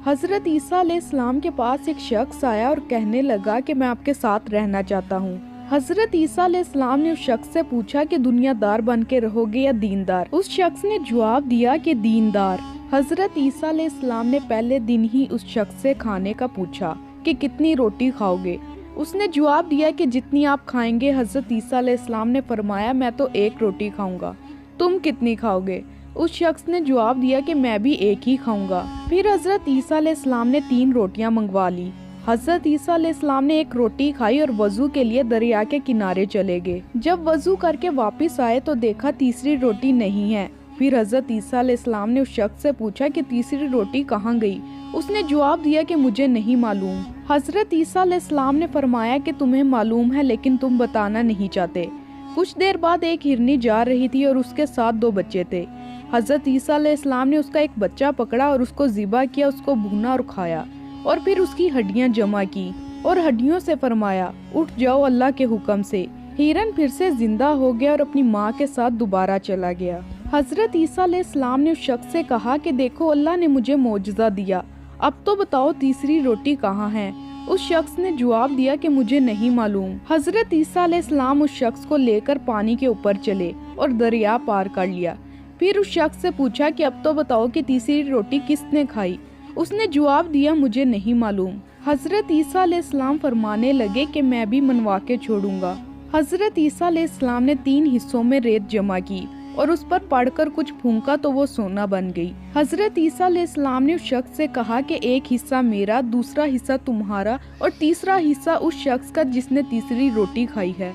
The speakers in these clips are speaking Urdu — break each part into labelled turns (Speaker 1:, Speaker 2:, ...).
Speaker 1: حضرت عیسیٰ علیہ السلام کے پاس ایک شخص آیا اور کہنے لگا کہ میں آپ کے ساتھ رہنا چاہتا ہوں۔ حضرت عیسیٰ علیہ السلام نے اس شخص سے پوچھا کہ دنیا دار بن کے رہو گے یا دیندار؟ اس شخص نے جواب دیا کہ دیندار۔ حضرت عیسیٰ علیہ السلام نے پہلے دن ہی اس شخص سے کھانے کا پوچھا کہ کتنی روٹی کھاؤ گے؟ اس نے جواب دیا کہ جتنی آپ کھائیں گے۔ حضرت عیسیٰ علیہ السلام نے فرمایا میں تو ایک روٹی کھاؤں گا، تم کتنی کھاؤ گے؟ اس شخص نے جواب دیا کہ میں بھی ایک ہی کھاؤں گا۔ پھر حضرت عیسیٰ علیہ السلام نے 3 روٹیاں منگوا لی۔ حضرت عیسیٰ علیہ السلام نے ایک روٹی کھائی اور وضو کے لیے دریا کے کنارے چلے گئے۔ جب وضو کر کے واپس آئے تو دیکھا تیسری روٹی نہیں ہے۔ پھر حضرت عیسیٰ علیہ السلام نے اس شخص سے پوچھا کہ تیسری روٹی کہاں گئی؟ اس نے جواب دیا کہ مجھے نہیں معلوم۔ حضرت عیسیٰ علیہ السلام نے فرمایا کہ تمہیں معلوم ہے لیکن تم بتانا نہیں چاہتے۔ کچھ دیر بعد ایک ہرنی جا رہی تھی اور اس کے ساتھ 2 بچے تھے۔ حضرت عیسیٰ علیہ السلام نے اس کا ایک بچہ پکڑا اور اس کو ذبح کیا، اس کو بھونا اور کھایا، اور پھر اس کی ہڈیاں جمع کی اور ہڈیوں سے فرمایا اٹھ جاؤ اللہ کے حکم سے۔ ہرن پھر سے زندہ ہو گیا اور اپنی ماں کے ساتھ دوبارہ چلا گیا۔ حضرت عیسیٰ علیہ السلام نے اس شخص سے کہا کہ دیکھو اللہ نے مجھے معجزہ دیا، اب تو بتاؤ تیسری روٹی کہاں ہے؟ اس شخص نے جواب دیا کہ مجھے نہیں معلوم۔ حضرت عیسیٰ علیہ السلام اس شخص کو لے کر پانی کے اوپر چلے اور دریا پار کر لیا۔ پھر اس شخص سے پوچھا کہ اب تو بتاؤ کہ تیسری روٹی کس نے کھائی؟ اس نے جواب دیا مجھے نہیں معلوم۔ حضرت عیسیٰ علیہ السلام فرمانے لگے کہ میں بھی منوا کے چھوڑوں گا۔ حضرت عیسیٰ علیہ السلام نے 3 حصوں میں ریت جمع کی اور اس پر پڑھ کر کچھ پھونکا تو وہ سونا بن گئی۔ حضرت عیسیٰ علیہ السلام نے اس شخص سے کہا کہ ایک حصہ میرا، دوسرا حصہ تمہارا اور تیسرا حصہ اس شخص کا جس نے تیسری روٹی کھائی ہے۔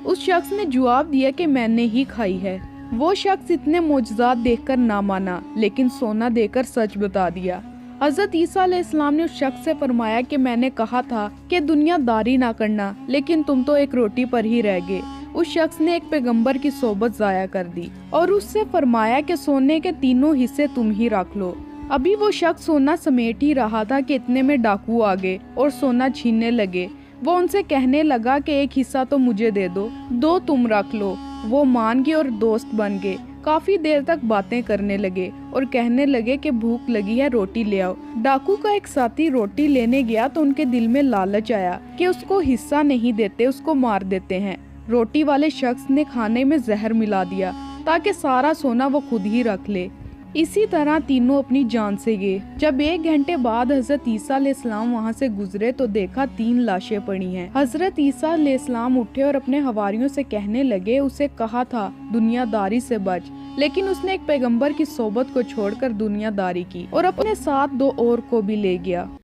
Speaker 1: اس شخص نے جواب دیا کہ میں نے ہی کھائی ہے۔ وہ شخص اتنے معجزات دیکھ کر نہ مانا لیکن سونا دے کر سچ بتا دیا۔ حضرت عیسیٰ علیہ السلام نے اس شخص سے فرمایا کہ میں نے کہا تھا کہ دنیا داری نہ کرنا لیکن تم تو ایک روٹی پر ہی رہ گئے۔ اس شخص نے ایک پیغمبر کی صحبت ضائع کر دی اور اس سے فرمایا کہ سونے کے 3 حصے تم ہی رکھ لو۔ ابھی وہ شخص سونا سمیٹ ہی رہا تھا کہ اتنے میں ڈاکو آ گئے اور سونا چھیننے لگے۔ وہ ان سے کہنے لگا کہ ایک حصہ تو مجھے دے دو، 2 تم رکھ لو۔ وہ مان گئے اور دوست بن گئے۔ کافی دیر تک باتیں کرنے لگے اور کہنے لگے کہ بھوک لگی ہے، روٹی لے آؤ۔ ڈاکو کا ایک ساتھی روٹی لینے گیا تو ان کے دل میں لالچ آیا کہ اس کو حصہ نہیں دیتے، اس کو مار دیتے ہیں۔ روٹی والے شخص نے کھانے میں زہر ملا دیا تاکہ سارا سونا وہ خود ہی رکھ لے۔ اسی طرح تینوں اپنی جان سے گئے۔ جب 1 گھنٹے بعد حضرت عیسیٰ علیہ السلام وہاں سے گزرے تو دیکھا 3 لاشیں پڑی ہیں۔ حضرت عیسیٰ علیہ السلام اٹھے اور اپنے حواریوں سے کہنے لگے اسے کہا تھا دنیا داری سے بچ، لیکن اس نے ایک پیغمبر کی صحبت کو چھوڑ کر دنیا داری کی اور اپنے ساتھ 2 اور کو بھی لے گیا۔